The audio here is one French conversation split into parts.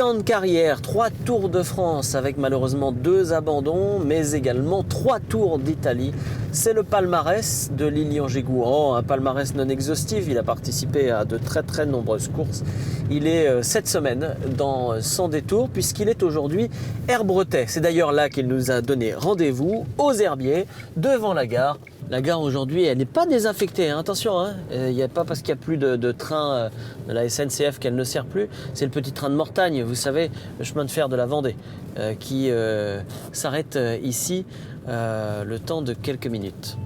7 ans de carrière, 3 Tours de France avec malheureusement 2 abandons, mais également 3 Tours d'Italie. C'est le palmarès de Lilian Gégouan, un palmarès non exhaustif. Il a participé à de très nombreuses courses. Il est cette semaine dans Sans Détour puisqu'il est aujourd'hui Herbretais. C'est d'ailleurs là qu'il nous a donné rendez-vous aux Herbiers, devant la gare. La gare aujourd'hui, elle n'est pas désinfectée, hein. Attention, hein. Il n'y a pas parce qu'il n'y a plus de train de la SNCF qu'elle ne sert plus. C'est le petit train de Mortagne, vous savez, le chemin de fer de la Vendée, qui s'arrête ici le temps de quelques minutes.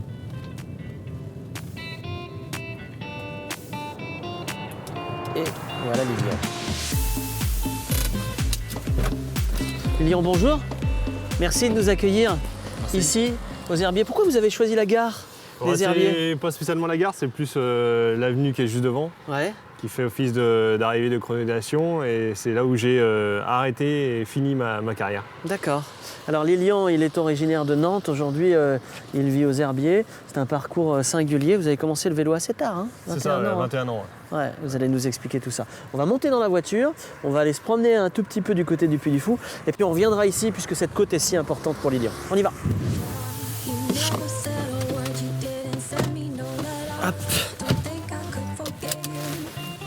Et voilà Lilian. Lilian, bonjour. Merci de nous accueillir ici. Aux Herbiers. Pourquoi vous avez choisi la gare des Herbiers? C'est pas spécialement la gare, c'est plus l'avenue qui est juste devant, qui fait office d'arrivée de chronométration, et c'est là où j'ai arrêté et fini ma carrière. D'accord. Alors Lilian, il est originaire de Nantes. Aujourd'hui, il vit aux Herbiers. C'est un parcours singulier. Vous avez commencé le vélo assez tard, hein? C'est ça, 21 ans. Ouais, vous allez nous expliquer tout ça. On va monter dans la voiture, on va aller se promener un tout petit peu du côté du Puy du Fou, et puis on reviendra ici puisque cette côte est si importante pour Lilian. On y va. Hop.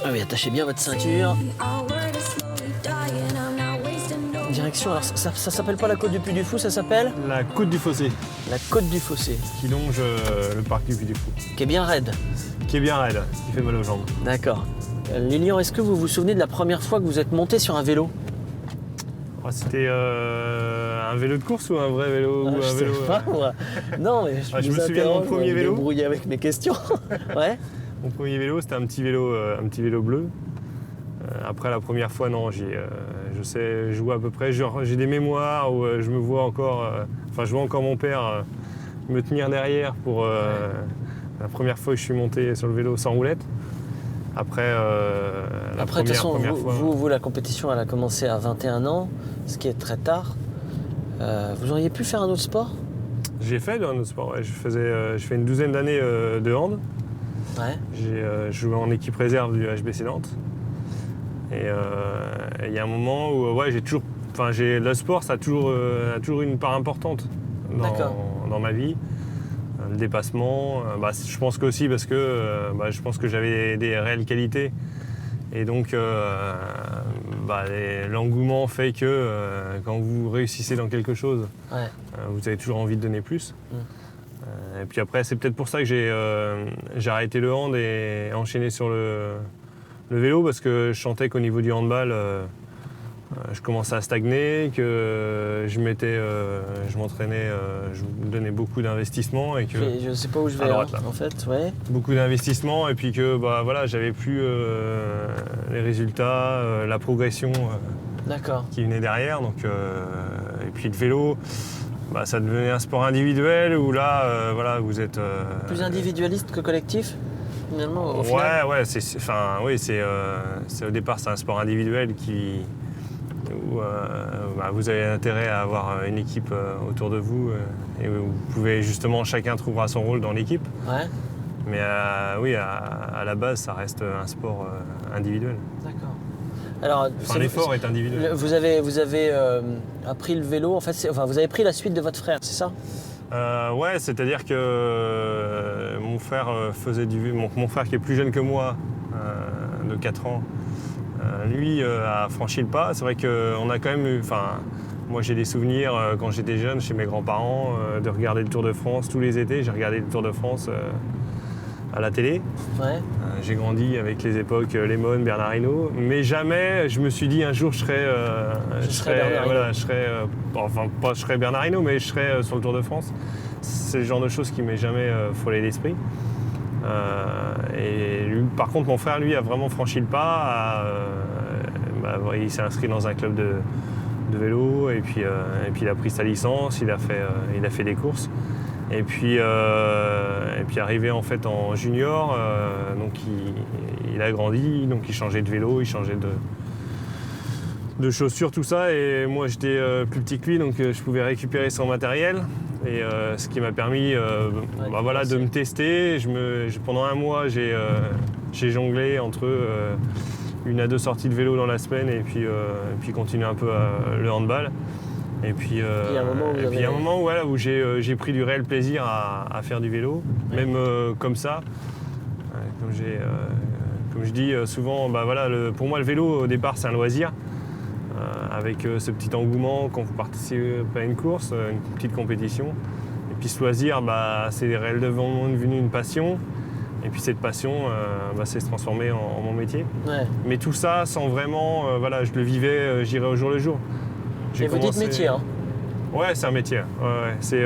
Ah oui, attachez bien votre ceinture. Direction, alors ça s'appelle pas la côte du Puy du Fou, ça s'appelle La côte du Fossé. La côte du Fossé. Qui longe le parc du Puy du Fou. Qui est bien raide. Qui est bien raide, qui fait mal aux jambes. D'accord. Lilian, est-ce que vous vous souvenez de la première fois que vous êtes monté sur un vélo? C'était un vélo de course ou un vrai vélo ou un vélo pas, moi. Non, mais je me souviens de mon premier vélo. Débrouiller avec mes questions. Ouais. Mon premier vélo, c'était un petit vélo bleu. Après la première fois, non, je sais jouer à peu près. J'ai des mémoires où je me vois encore, je vois encore mon père me tenir derrière pour la première fois que je suis monté sur le vélo sans roulette. Après, de toute façon, vous, la compétition, elle a commencé à 21 ans, ce qui est très tard. Vous auriez pu faire un autre sport? J'ai fait un autre sport, ouais. Je fais une douzaine d'années de hand. Ouais. J'ai joué en équipe réserve du HBC Nantes. Et il y a un moment où le sport, ça a toujours une part importante dans ma vie. Le dépassement, je pense qu'aussi parce que je pense que j'avais des réelles qualités. Et donc l'engouement fait que quand vous réussissez dans quelque chose, vous avez toujours envie de donner plus. Et puis après, c'est peut-être pour ça que j'ai arrêté le hand et enchaîné sur le vélo, parce que je sentais qu'au niveau du handball, je commençais à stagner, que je m'entraînais, je me donnais beaucoup d'investissement et que je sais pas où je vais en fait, ouais. Beaucoup d'investissement, et puis que j'avais plus les résultats, la progression qui venait derrière. Donc et puis le vélo, ça devenait un sport individuel où là vous êtes plus individualiste que collectif finalement au final. Au départ c'est un sport individuel où vous avez intérêt à avoir une équipe autour de vous et où vous pouvez justement, chacun trouvera son rôle dans l'équipe. Ouais. Mais à la base, ça reste un sport individuel. D'accord. Alors, l'effort est individuel. Vous avez appris le vélo, en fait, vous avez pris la suite de votre frère, c'est ça? Ouais, c'est-à-dire que mon frère faisait du vélo. Mon frère qui est plus jeune que moi, de 4 ans, lui a franchi le pas. C'est vrai qu'on a quand même eu... Moi j'ai des souvenirs quand j'étais jeune chez mes grands-parents de regarder le Tour de France tous les étés. J'ai regardé le Tour de France à la télé. Ouais. J'ai grandi avec les époques Lemon, Bernard Hinault, mais jamais je me suis dit un jour je serais Bernard Hinault, mais je serais sur le Tour de France. C'est le genre de choses qui m'est jamais frôlé l'esprit. Et lui, par contre, mon frère, lui, a vraiment franchi le pas. Il s'est inscrit dans un club de vélo, et puis il a pris sa licence, il a fait des courses. Et puis arrivé en fait en junior, donc il a grandi, donc il changeait de vélo, il changeait de chaussures, tout ça. Et moi j'étais plus petit que lui, donc je pouvais récupérer son matériel. Et ce qui m'a permis de me tester. Pendant un mois, j'ai jonglé entre 1 à 2 sorties de vélo dans la semaine et puis continuer un peu le handball. Et puis il y a un moment où j'ai pris du réel plaisir à faire du vélo, même comme ça. Comme je dis souvent, pour moi le vélo au départ c'est un loisir, avec ce petit engouement quand vous participez à une course, une petite compétition. Et puis ce loisir, c'est réellement devenu une passion. Et puis cette passion, c'est se transformer en mon métier. Ouais. Mais tout ça sans vraiment, je le vivais, j'irais au jour le jour. Vous dites métier, hein? Ouais, c'est un métier. Ouais. C'est,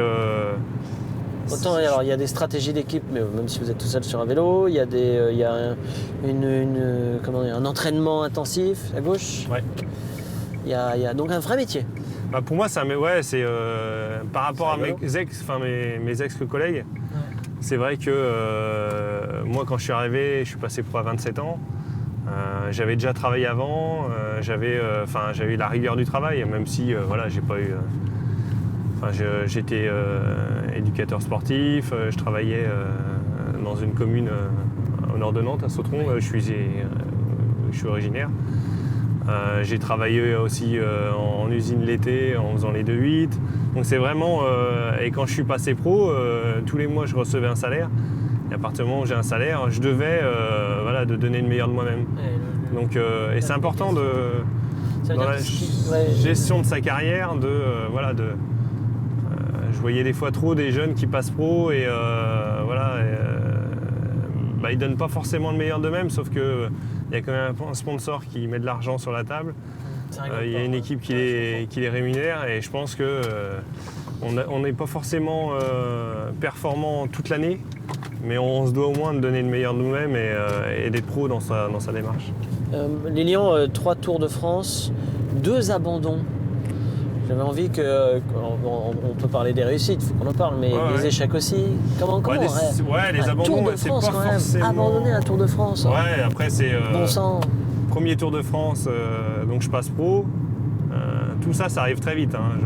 autant, alors il y a des stratégies d'équipe, mais même si vous êtes tout seul sur un vélo, il y a un entraînement intensif à gauche. Ouais. Il y a donc un vrai métier. Pour moi, c'est par rapport à mes ex-collègues. C'est vrai que moi, quand je suis arrivé, je suis passé pro à 27 ans. J'avais déjà travaillé avant. J'avais eu la rigueur du travail, même si j'ai pas eu. J'étais éducateur sportif. Je travaillais dans une commune au nord de Nantes, à Sautron. Je suis originaire. J'ai travaillé aussi en usine l'été en faisant les 2-8. Donc c'est vraiment... et quand je suis passé pro, tous les mois je recevais un salaire. Et à partir du moment où j'ai un salaire, je devais de donner le meilleur de moi-même. Donc, et c'est important dans la gestion de sa carrière, je voyais des fois trop des jeunes qui passent pro et ils donnent pas forcément le meilleur d'eux-mêmes, sauf que il y a quand même un sponsor qui met de l'argent sur la table. Il y a une équipe qui les rémunère et je pense que on n'est pas forcément performant toute l'année, mais on se doit au moins de donner le meilleur de nous-mêmes et d'être pro dans sa démarche. Lilian, 3 Tours de France, 2 abandons. J'avais envie on peut parler des réussites, il faut qu'on en parle, mais des échecs aussi. Comment les abandons, c'est pas forcément... Abandonner un Tour de France. Ouais, après c'est... bon sang. Premier Tour de France, donc je passe pro. Tout ça arrive très vite. Hein.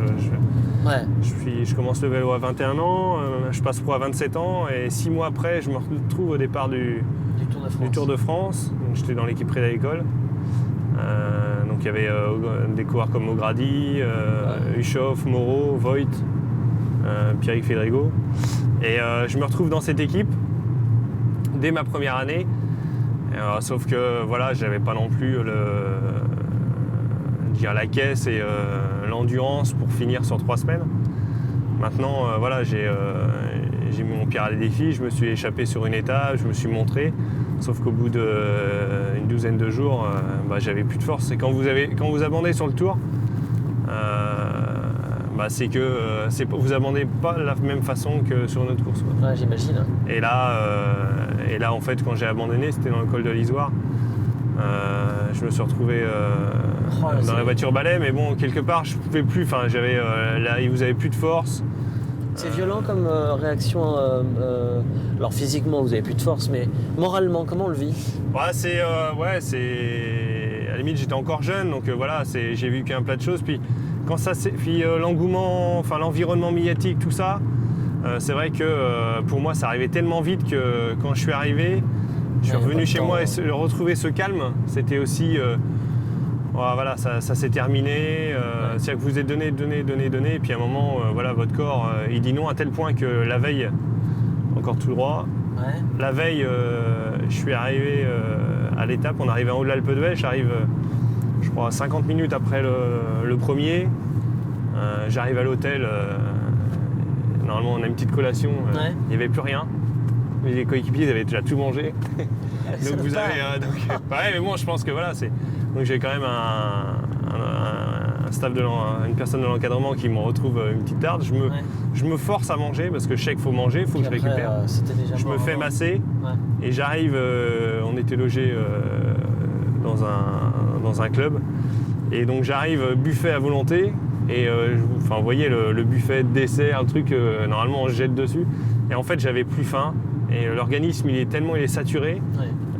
Je commence le vélo à 21 ans, je passe pro à 27 ans et 6 mois après, je me retrouve au départ du Tour de France. Donc, j'étais dans l'équipe près de l'école. Donc il y avait des coureurs comme O'Grady, Huchoff, Moreau, Voigt, Pierrick Fédrigo. Et je me retrouve dans cette équipe dès ma première année. Sauf que j'avais pas non plus la caisse et l'endurance pour finir sur 3 semaines. Maintenant, j'ai mis mon pied à l'édifice, je me suis échappé sur une étape, je me suis montré. Sauf qu'au bout d'une douzaine de jours, j'avais plus de force. Et quand vous abandonnez sur le tour, c'est que vous abandonnez pas de la même façon que sur une autre course. Ouais, j'imagine. Et là, en fait, quand j'ai abandonné, c'était dans le col de l'Isoire. Je me suis retrouvé dans la voiture balai, mais bon, quelque part, je pouvais plus. Enfin, vous avez plus de force. C'est violent comme réaction. Alors physiquement, vous avez plus de force, mais moralement, comment on le vit? C'est à la limite, j'étais encore jeune, donc j'ai vu qu'un plat de choses. Puis l'engouement, l'environnement médiatique, tout ça. C'est vrai que pour moi, ça arrivait tellement vite que quand je suis arrivé, je suis revenu chez moi et retrouver ce calme, c'était aussi. Ça s'est terminé. C'est-à-dire que vous êtes donné, et puis à un moment, votre corps, il dit non à tel point que la veille, encore tout droit. Ouais. La veille, je suis arrivé à l'étape, on arrive en haut de l'Alpe d'Huez, j'arrive, je crois, 50 minutes après le premier. J'arrive à l'hôtel, normalement on a une petite collation, il n'y avait plus rien. Les coéquipiers avaient déjà tout mangé. Donc vous avez... mais bon, je pense que donc j'ai quand même un staff une personne de l'encadrement qui me retrouve une petite tarde. Je me force à manger parce que je sais qu'il faut manger, il faut que je récupère. Je me fais masser et j'arrive, on était logé dans un club. Et donc j'arrive buffet à volonté. Et vous voyez le buffet de dessert, le truc, normalement on se jette dessus. Et en fait j'avais plus faim. Et l'organisme il est saturé.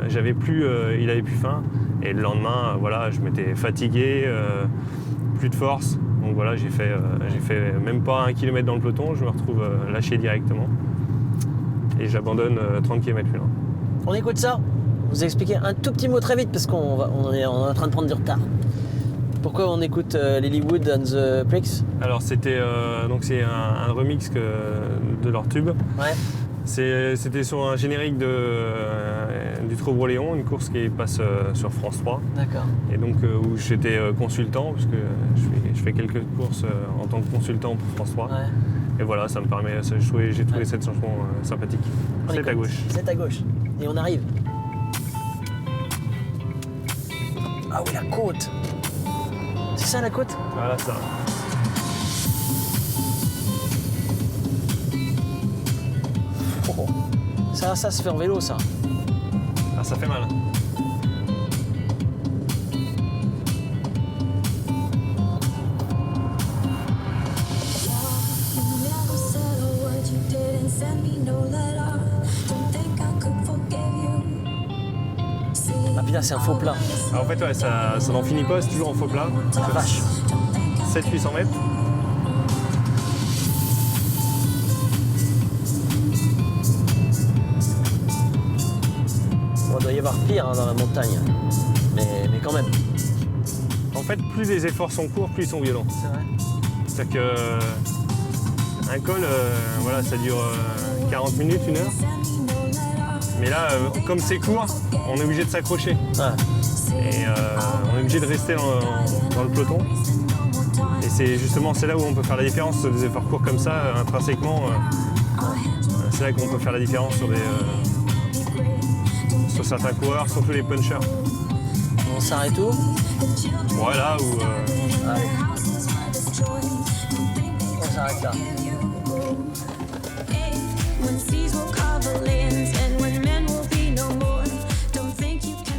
J'avais plus, il avait plus faim. Et le lendemain, je m'étais fatigué, plus de force. Donc j'ai fait même pas 1 kilomètre dans le peloton, je me retrouve lâché directement. Et j'abandonne 30 km plus loin. On écoute ça. Vous expliquez un tout petit mot très vite parce on est en train de prendre du retard. Pourquoi on écoute Lilywood and the Pricks? Alors c'était c'est un remix de leur tube. Ouais. C'était sur un générique du Trobroléon, une course qui passe sur France 3. D'accord. Et donc où j'étais consultant, parce que je fais quelques courses en tant que consultant pour France 3. Ouais. Et voilà, ça me permet, j'ai trouvé cette chanson sympathique. C'est à gauche. C'est à gauche. Et on arrive. Ah oui, la côte. C'est ça la côte? Voilà ça. Oh. Ça se fait en vélo, ça. Ah, ça fait mal. Ah putain, c'est un faux plat. Alors, en fait, ouais, ça n'en finit pas, c'est toujours en faux plat. La vache. 700-800 mètres. Bon, il doit y avoir pire dans la montagne. Mais quand même. En fait, plus les efforts sont courts, plus ils sont violents. C'est vrai. C'est-à-dire qu'un col, voilà, ça dure 40 minutes, 1 heure. Mais là, comme c'est court, on est obligé de s'accrocher. Ah. Et on est obligé de rester dans le peloton. Et c'est là où on peut faire la différence sur des efforts courts comme ça, intrinsèquement. C'est là qu'on peut faire la différence sur certains coureurs, surtout les punchers. On s'arrête où? Voilà, où Allez. On s'arrête là.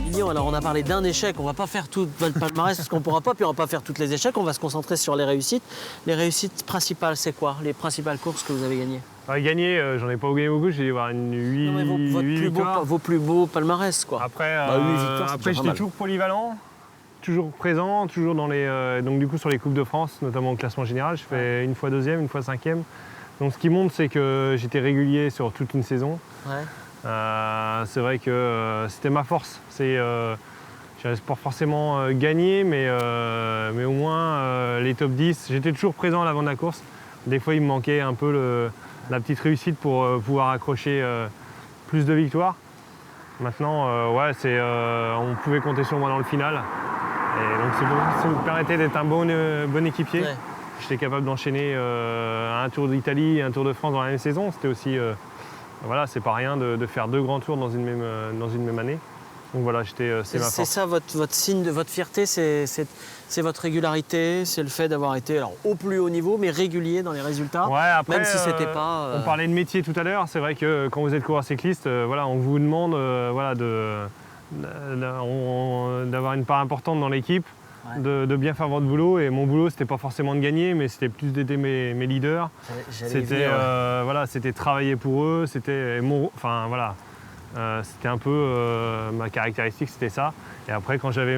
Lilian, alors on a parlé d'un échec, on va pas faire tout votre palmarès parce qu'on pourra pas, puis on va pas faire tous les échecs, on va se concentrer sur les réussites. Les réussites principales, c'est quoi? Les principales courses que vous avez gagnées? gagner, j'en ai pas gagné beaucoup, j'ai dû avoir une 8 Non, mais victoires. vos plus beaux palmarès, quoi. Après, 8 victoires, c'est après déjà pas j'étais mal. toujours polyvalent, toujours présent, toujours dans les. Donc du coup sur les Coupes de France, notamment au classement général, je fais une fois 2e, une fois 5e. Donc ce qui montre, c'est que j'étais régulier sur toute une saison. Ouais. C'est vrai que c'était ma force. J'avais pas forcément gagné, mais au moins les top 10. J'étais toujours présent à l'avant de la course. Des fois, il me manquait un peu la petite réussite pour pouvoir accrocher plus de victoires. Maintenant, on pouvait compter sur moi dans le final. Et donc ça me permettait d'être un bon équipier. Ouais. J'étais capable d'enchaîner un Tour d'Italie et un Tour de France dans la même saison. C'était aussi, voilà, c'est pas rien de faire 2 grands tours dans une même année. Donc voilà, c'est ma force. C'est ça votre signe de votre fierté, c'est votre régularité, c'est le fait d'avoir été au plus haut niveau, mais régulier dans les résultats. Ouais, après, même si c'était pas. On parlait de métier tout à l'heure. C'est vrai que quand vous êtes coureur cycliste, voilà, on vous demande d'avoir une part importante dans l'équipe. Ouais. De bien faire votre boulot, et mon boulot c'était pas forcément de gagner, mais c'était plus d'aider mes leaders. C'était travailler pour eux, c'était c'était un peu ma caractéristique, c'était ça. Et après, quand j'avais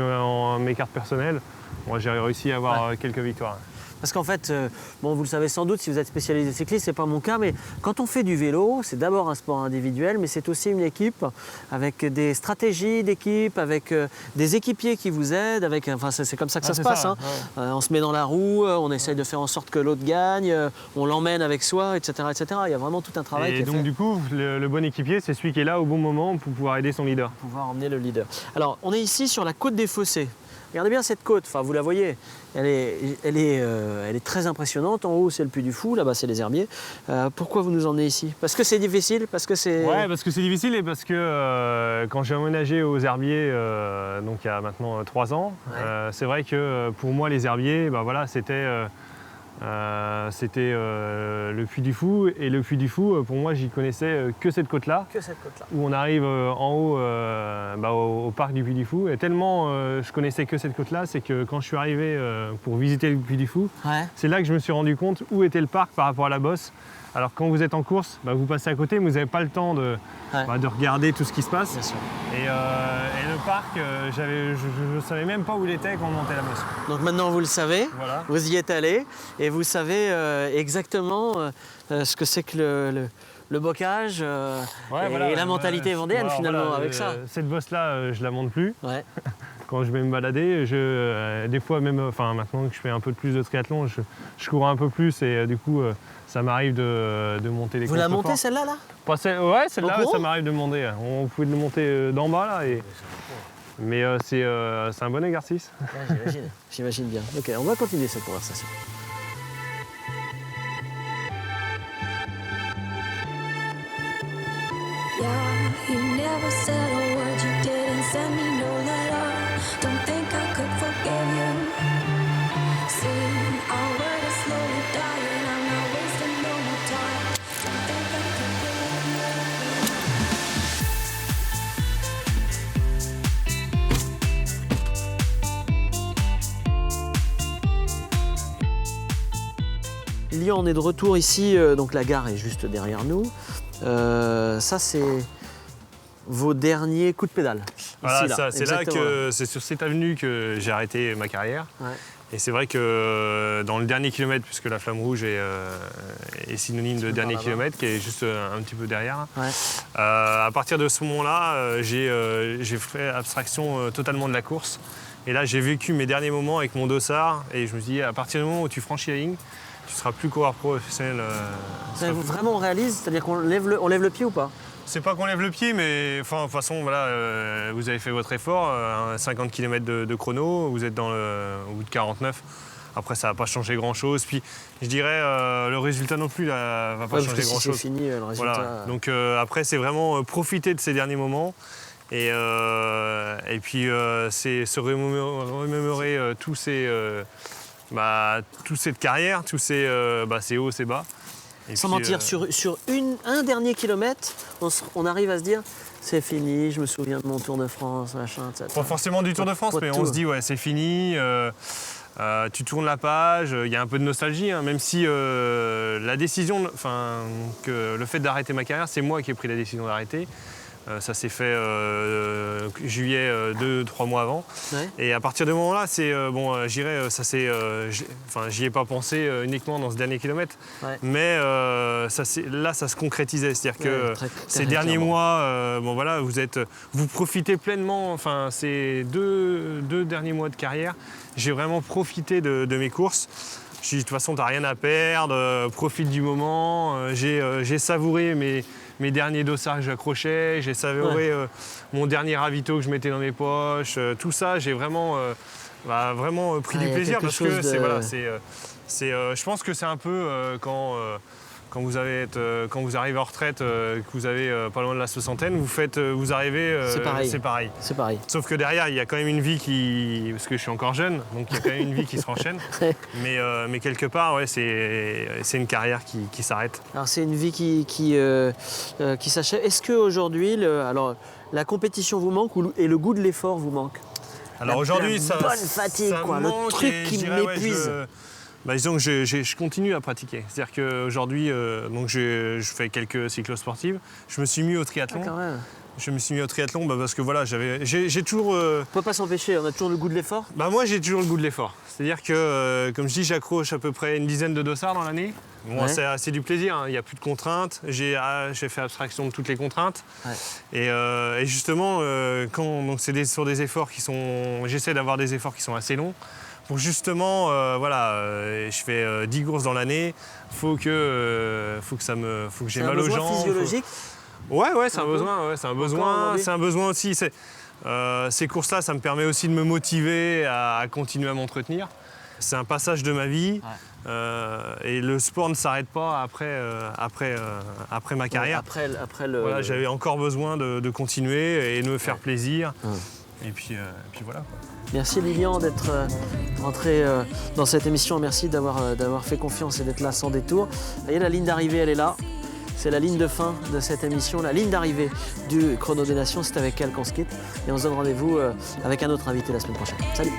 mes cartes personnelles, moi j'ai réussi à avoir quelques victoires. Parce qu'en fait, vous le savez sans doute si vous êtes spécialisé cycliste, c'est pas mon cas, mais quand on fait du vélo, c'est d'abord un sport individuel, mais c'est aussi une équipe avec des stratégies d'équipe, avec des équipiers qui vous aident, c'est comme ça que ça se passe. On se met dans la roue, on essaye de faire en sorte que l'autre gagne, on l'emmène avec soi, etc., etc. Il y a vraiment tout un travail qui est fait. Et donc du coup, le bon équipier, c'est celui qui est là au bon moment pour pouvoir aider son leader. Pour pouvoir emmener le leader. Alors, on est ici sur la côte des Fossés. Regardez bien cette côte, vous la voyez, elle est très impressionnante. En haut, c'est le Puy du Fou, là-bas, c'est les Herbiers. Pourquoi vous nous emmenez ici? Parce que c'est difficile, parce que c'est... Ouais, parce que c'est difficile et parce que quand j'ai emménagé aux Herbiers, donc il y a maintenant 3 ans, c'est vrai que pour moi, les Herbiers, c'était le Puy du Fou. Et le Puy du Fou, pour moi, j'y connaissais que cette côte-là. Où on arrive en haut au parc du Puy du Fou. Et tellement je connaissais que cette côte-là, c'est que quand je suis arrivé pour visiter le Puy du Fou, c'est là que je me suis rendu compte où était le parc par rapport à la bosse. Alors quand vous êtes en course, vous passez à côté, mais vous n'avez pas le temps de regarder tout ce qui se passe. Bien sûr. Et le parc, je ne savais même pas où il était quand on montait la bosse. Donc maintenant vous le savez, vous y êtes allé et vous savez exactement ce que c'est que le bocage et la mentalité vendéenne finalement avec ça. Cette bosse-là, je la monte plus. Ouais. Quand je vais me balader, des fois même, maintenant que je fais un peu plus de triathlon, je cours un peu plus et du coup, ça m'arrive de monter des contreforts. Vous la montez celle-là là Ouais, celle-là, ça m'arrive de monter. On pouvait le monter d'en bas là. Mais c'est un bon exercice. Ouais, j'imagine bien. Ok, on va continuer cette conversation. Yeah, you never said a word, you didn't send me no letter. Don't think I could forgive you. See, our word is slowly dying, I'm not wasting no more time. Don't think I could Lyon, on est de retour ici, donc la gare est juste derrière nous. Ça, c'est vos derniers coups de pédale. Voilà, Ici, c'est là que c'est sur cette avenue que j'ai arrêté ma carrière. Ouais. Et c'est vrai que dans le dernier kilomètre, puisque la flamme rouge est synonyme de dernier kilomètre, qui est juste un petit peu derrière, Ouais. À partir de ce moment-là, j'ai fait abstraction totalement de la course. Et là, j'ai vécu mes derniers moments avec mon dossard. Et je me suis dit, à partir du moment où tu franchis la ligne, tu ne seras plus coureur professionnel. Vraiment, on réalise, c'est-à-dire qu'on lève le pied ou pas? C'est pas qu'on lève le pied, mais de toute façon, voilà, vous avez fait votre effort, 50 km de chrono, vous êtes au bout de 49. Après, ça va pas changer grand-chose. Puis, je dirais, le résultat non plus là, va pas changer grand-chose. C'est fini, le résultat. Voilà. Donc après, c'est vraiment profiter de ces derniers moments. Et puis, c'est se remémorer toute cette carrière, tous ces hauts, ces bas. Et Sans puis, mentir, sur un dernier kilomètre, on arrive à se dire c'est fini, je me souviens de mon Tour de France, machin, etc. Pas forcément du Tour de France, mais on se dit ouais, c'est fini, tu tournes la page, il y a un peu de nostalgie, hein, même si la décision, que le fait d'arrêter ma carrière, c'est moi qui ai pris la décision d'arrêter. Ça s'est fait juillet, 2-3 mois avant. Ouais. Et à partir de ce moment-là, j'y ai pas pensé uniquement dans ce dernier kilomètre. Ouais. Mais ça se concrétisait. C'est-à-dire que ces derniers clairement. mois, vous profitez pleinement. Ces deux derniers mois de carrière, j'ai vraiment profité de mes courses. Je me suis dit, de toute façon, tu n'as rien à perdre, profite du moment. J'ai savouré mes derniers dossards que j'accrochais, j'ai savouré mon dernier ravito que je mettais dans mes poches. Tout ça, j'ai vraiment pris du plaisir parce que je pense que c'est un peu quand vous arrivez en retraite, que vous avez pas loin de la soixantaine, vous arrivez, c'est pareil. C'est pareil. Sauf que derrière, il y a quand même une vie parce que je suis encore jeune, donc il y a quand même une vie qui se renchaîne. Mais quelque part, ouais, c'est une carrière qui s'arrête. Alors c'est une vie qui s'achève. Est-ce qu'aujourd'hui, la compétition vous manque et le goût de l'effort vous manque? Alors aujourd'hui, ça bonne fatigue, ça le manque truc et qui je dirais, m'épuise. Disons que je continue à pratiquer. C'est-à-dire qu'aujourd'hui, je fais quelques cyclosportives. Je me suis mis au triathlon. Quand même. Je me suis mis au triathlon parce que voilà, j'ai toujours... On ne peut pas s'empêcher, on a toujours le goût de l'effort. Moi, j'ai toujours le goût de l'effort. C'est-à-dire que, comme je dis, j'accroche à peu près une dizaine de dossards dans l'année. Bon, Ouais. c'est du plaisir, hein. Il n'y a plus de contraintes. J'ai fait abstraction de toutes les contraintes. Ouais. Et justement, c'est sur des efforts qui sont... J'essaie d'avoir des efforts qui sont assez longs. Pour justement, je fais 10 courses dans l'année. Faut que j'ai mal aux jambes. C'est un besoin physiologique. Ouais, c'est un besoin. C'est un besoin aussi. Ces courses-là, ça me permet aussi de me motiver à continuer à m'entretenir. C'est un passage de ma vie. Et le sport ne s'arrête pas après ma carrière. Voilà, j'avais encore besoin de continuer et de me faire plaisir. Et puis voilà. Merci Lilian d'être rentré dans cette émission. Merci d'avoir fait confiance et d'être là sans détour. Vous voyez, la ligne d'arrivée, elle est là. C'est la ligne de fin de cette émission, la ligne d'arrivée du Chrono des Nations. C'est avec elle qu'on se quitte. Et on se donne rendez-vous avec un autre invité la semaine prochaine. Salut!